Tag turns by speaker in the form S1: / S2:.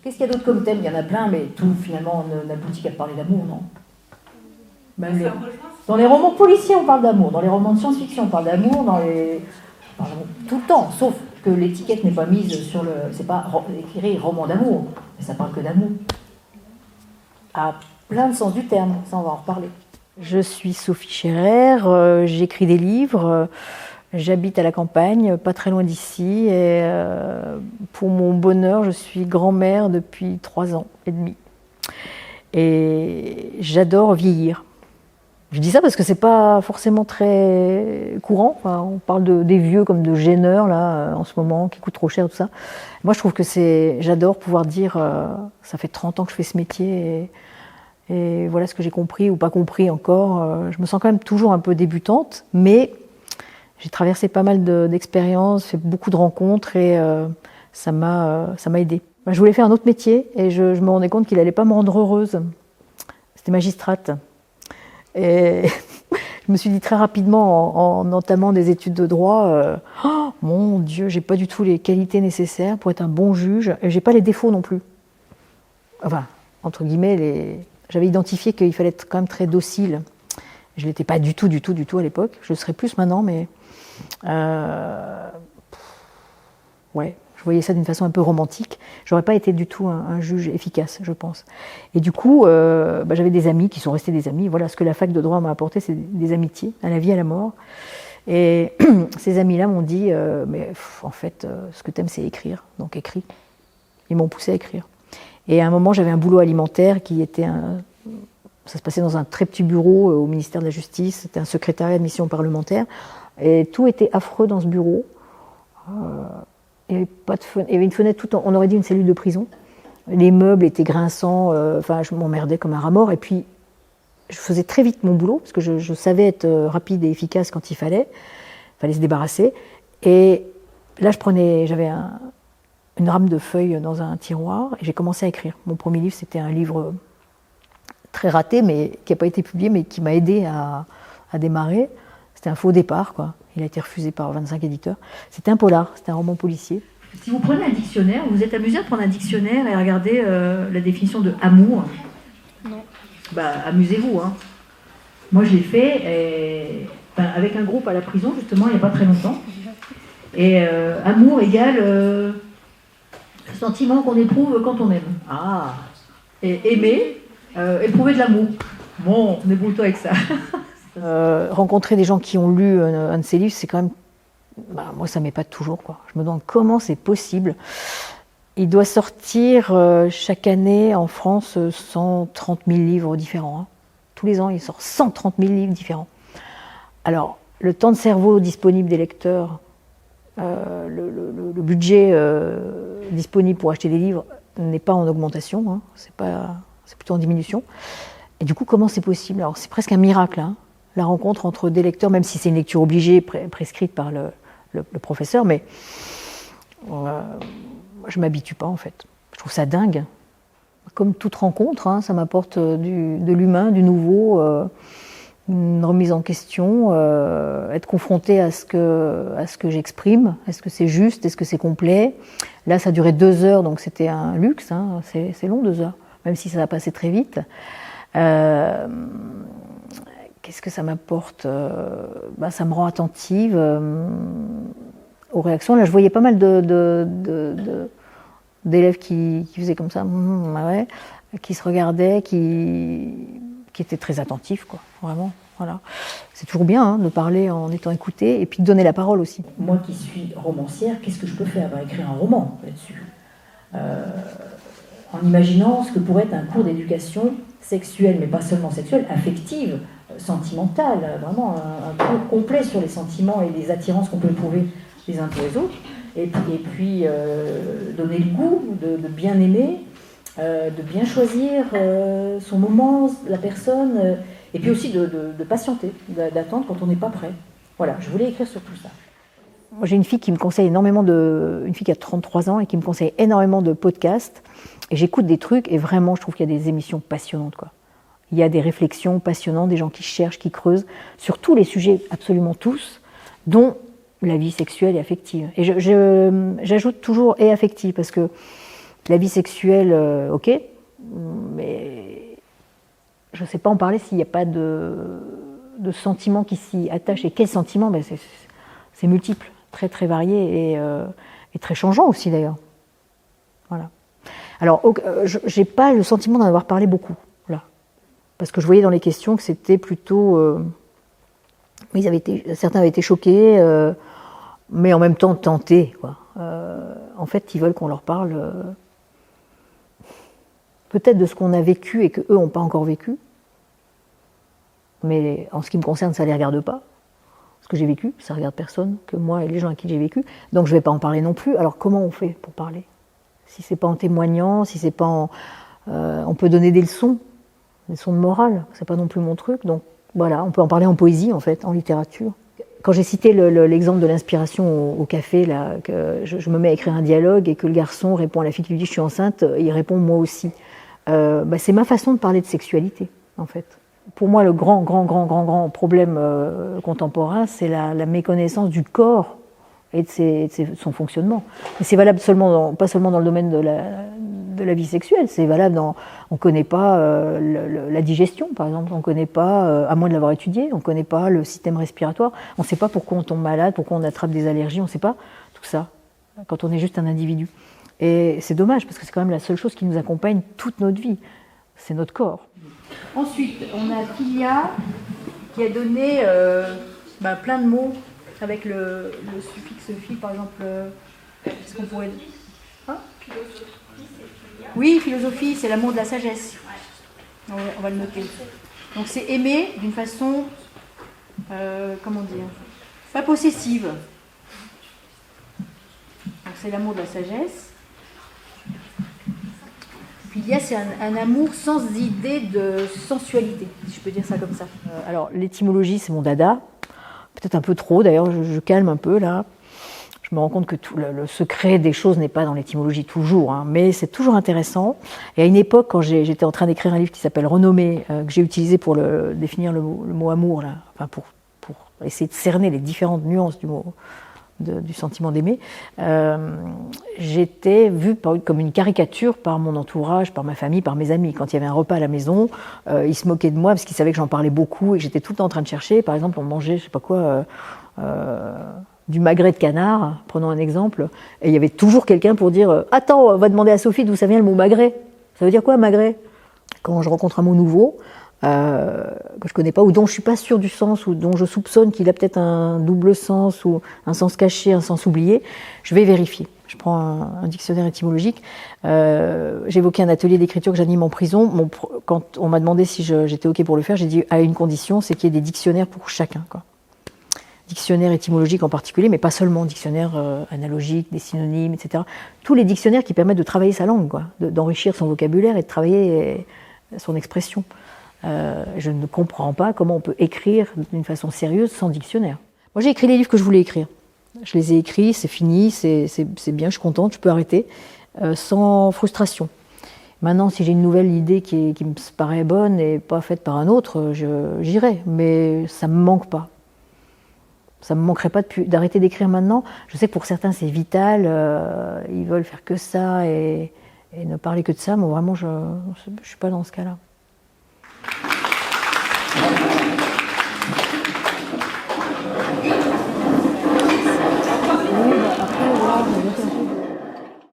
S1: Qu'est-ce qu'il y a d'autre comme thème? Il y en a plein, mais tout finalement n'aboutit qu'à parler d'amour, non? Dans les romans policiers, on parle d'amour. Dans les romans de science-fiction, on parle d'amour. Tout le temps, sauf que l'étiquette n'est pas mise sur le... C'est pas écrit roman d'amour, mais ça parle que d'amour. À plein de sens du terme, ça on va en reparler. Je suis Sophie Scherer, j'écris des livres, j'habite à la campagne, pas très loin d'ici, et pour mon bonheur, je suis grand-mère depuis 3 ans et demi. Et j'adore vieillir. Je dis ça parce que c'est pas forcément très courant. Enfin, on parle des vieux comme de gêneurs là en ce moment qui coûtent trop cher, tout ça. Moi, je trouve que j'adore pouvoir dire ça fait 30 ans que je fais ce métier et voilà ce que j'ai compris ou pas compris encore. Je me sens quand même toujours un peu débutante, mais j'ai traversé pas mal d'expériences, fait beaucoup de rencontres et ça m'a aidée. Je voulais faire un autre métier et je me rendais compte qu'il allait pas me rendre heureuse. C'était magistrate. Et je me suis dit très rapidement, en entamant des études de droit, oh mon Dieu, j'ai pas du tout les qualités nécessaires pour être un bon juge, et j'ai pas les défauts non plus. Enfin, entre guillemets, j'avais identifié qu'il fallait être quand même très docile. Je l'étais pas du tout à l'époque. Je le serais plus maintenant, mais ouais. Je voyais ça d'une façon un peu romantique. J'aurais pas été du tout un juge efficace, je pense. Et du coup, j'avais des amis qui sont restés des amis. Voilà, ce que la fac de droit m'a apporté, c'est des amitiés, à la vie, à la mort. Et ces amis-là m'ont dit, mais en fait, ce que t'aimes, c'est écrire. Donc écris. Ils m'ont poussé à écrire. Et à un moment, j'avais un boulot alimentaire qui était ça se passait dans un très petit bureau au ministère de la Justice. C'était un secrétariat de mission parlementaire. Et tout était affreux dans ce bureau. Il n'y avait une fenêtre, on aurait dit une cellule de prison. Les meubles étaient grinçants, je m'emmerdais comme un rat mort. Et puis, je faisais très vite mon boulot, parce que je savais être rapide et efficace quand il fallait se débarrasser. Et là, j'avais une rame de feuilles dans un tiroir, et j'ai commencé à écrire. Mon premier livre, c'était un livre très raté, mais qui n'a pas été publié, mais qui m'a aidé à démarrer. C'était un faux départ, quoi. Il a été refusé par 25 éditeurs. C'était un polar, c'était un roman policier. Si vous prenez un dictionnaire, vous vous êtes amusé à prendre un dictionnaire et à regarder la définition de amour? Non. Amusez-vous, hein. Moi, je l'ai fait avec un groupe à la prison, justement, il n'y a pas très longtemps. Et amour égale sentiment qu'on éprouve quand on aime. Ah. Et aimer, éprouver de l'amour. Bon, débrouille-toi avec ça. Rencontrer des gens qui ont lu un de ces livres, c'est quand même... moi, ça m'épate toujours, quoi. Je me demande comment c'est possible. Il doit sortir chaque année en France 130 000 livres différents. Hein. Tous les ans, il sort 130 000 livres différents. Alors, le temps de cerveau disponible des lecteurs, le budget disponible pour acheter des livres n'est pas en augmentation, hein. C'est plutôt en diminution. Et du coup, comment c'est possible? Alors, c'est presque un miracle, hein. La rencontre entre des lecteurs, même si c'est une lecture obligée, prescrite par le professeur, mais je ne m'habitue pas en fait. Je trouve ça dingue. Comme toute rencontre, hein, ça m'apporte de l'humain, du nouveau, une remise en question, être confronté à ce que j'exprime. Est-ce que c'est juste? Est-ce que c'est complet? Là, ça a duré 2 heures, donc c'était un luxe. Hein, c'est long, 2 heures, même si ça va passer très vite. Qu'est-ce que ça m'apporte? Ça me rend attentive aux réactions. Là, je voyais pas mal d'élèves qui faisaient comme ça, ouais, qui se regardaient, qui étaient très attentifs, quoi, vraiment. Voilà. C'est toujours bien, hein, de parler en étant écouté et puis de donner la parole aussi. Moi qui suis romancière, qu'est-ce que je peux faire? Écrire un roman là-dessus. En imaginant ce que pourrait être un cours d'éducation sexuelle, mais pas seulement sexuelle, affective, sentimentale, vraiment un cours complet sur les sentiments et les attirances qu'on peut éprouver les uns pour les autres, et puis donner le goût de bien aimer, de bien choisir son moment, la personne, et puis aussi de patienter, d'attendre quand on n'est pas prêt. Voilà, je voulais écrire sur tout ça. Moi, j'ai une fille qui me conseille énormément une fille qui a 33 ans et qui me conseille énormément de podcasts, et j'écoute des trucs, et vraiment, je trouve qu'il y a des émissions passionnantes, quoi. Il y a des réflexions passionnantes, des gens qui cherchent, qui creusent, sur tous les sujets, absolument tous, dont la vie sexuelle et affective. Et j'ajoute toujours et affective, parce que La vie sexuelle, ok, mais je ne sais pas en parler s'il n'y a pas de sentiments qui s'y attachent. Et quels sentiments? Ben c'est multiple, très très varié et très changeant aussi d'ailleurs. Voilà. Alors, je n'ai pas le sentiment d'en avoir parlé beaucoup, là. Parce que je voyais dans les questions que c'était plutôt... certains avaient été choqués, mais en même temps tentés, quoi. En fait, ils veulent qu'on leur parle peut-être de ce qu'on a vécu et qu'eux n'ont pas encore vécu. Mais en ce qui me concerne, ça ne les regarde pas. Ce que j'ai vécu, ça ne regarde personne que moi et les gens à qui j'ai vécu. Donc je ne vais pas en parler non plus. Alors comment on fait pour parler? Si ce n'est pas en témoignant, si c'est pas en... on peut donner des leçons de morale. Ce n'est pas non plus mon truc. Donc voilà, on peut en parler en poésie, en fait, en littérature. Quand j'ai cité l'exemple de l'inspiration au café, là, que je me mets à écrire un dialogue et que le garçon répond à la fille qui lui dit « je suis enceinte », il répond « moi aussi ». C'est ma façon de parler de sexualité, en fait. Pour moi, le grand problème contemporain, c'est la méconnaissance du corps et de son fonctionnement. Et c'est valable pas seulement dans le domaine de la vie sexuelle, c'est valable dans... On ne connaît pas la digestion, par exemple, on ne connaît pas, à moins de l'avoir étudié, on ne connaît pas le système respiratoire, on ne sait pas pourquoi on tombe malade, pourquoi on attrape des allergies, on ne sait pas tout ça, quand on est juste un individu. Et c'est dommage, parce que c'est quand même la seule chose qui nous accompagne toute notre vie, c'est notre corps. Ensuite, on a Philia qui a donné plein de mots avec le suffixe phi, par exemple. Est-ce qu'on pourrait... Hein? Oui, philosophie, c'est l'amour de la sagesse. On va le noter. Donc c'est aimer d'une façon, comment dire, pas possessive. Donc c'est l'amour de la sagesse. Philia, c'est un amour sans idée de sensualité, si je peux dire ça comme ça. Alors l'étymologie, c'est mon dada. Peut-être un peu trop, d'ailleurs, je calme un peu là. Je me rends compte que tout le secret des choses n'est pas dans l'étymologie toujours, hein, mais c'est toujours intéressant. Et à une époque, quand j'étais en train d'écrire un livre qui s'appelle Renommée, que j'ai utilisé pour définir le mot amour, là, enfin pour essayer de cerner les différentes nuances du sentiment d'aimer, j'étais vue comme une caricature par mon entourage, par ma famille, par mes amis. Quand il y avait un repas à la maison, ils se moquaient de moi parce qu'ils savaient que j'en parlais beaucoup et que j'étais tout le temps en train de chercher. Par exemple, on mangeait, je sais pas quoi, du magret de canard, prenons un exemple, et il y avait toujours quelqu'un pour dire « Attends, on va demander à Sophie d'où ça vient le mot magret. Ça veut dire quoi, magret ?» Quand je rencontre un mot nouveau, que je ne connais pas, ou dont je ne suis pas sûre du sens, ou dont je soupçonne qu'il a peut-être un double sens, ou un sens caché, un sens oublié, je vais vérifier. Je prends un dictionnaire étymologique. J'évoquais un atelier d'écriture que j'anime en prison. Quand on m'a demandé si j'étais OK pour le faire, j'ai dit à une condition, c'est qu'il y ait des dictionnaires pour chacun, quoi. Dictionnaire étymologique en particulier, mais pas seulement, dictionnaire analogique, des synonymes, etc. Tous les dictionnaires qui permettent de travailler sa langue, quoi, d'enrichir son vocabulaire et de travailler son expression. Je ne comprends pas comment on peut écrire d'une façon sérieuse sans dictionnaire. Moi, j'ai écrit les livres que je voulais écrire. Je les ai écrits, c'est fini, c'est bien, je suis contente, je peux arrêter, sans frustration. Maintenant, si j'ai une nouvelle idée qui me paraît bonne et pas faite par un autre, j'irai, mais ça ne me manque pas. Ça ne me manquerait pas d'arrêter d'écrire maintenant. Je sais que pour certains, c'est vital, ils veulent faire que ça et ne parler que de ça, mais vraiment, je ne suis pas dans ce cas-là.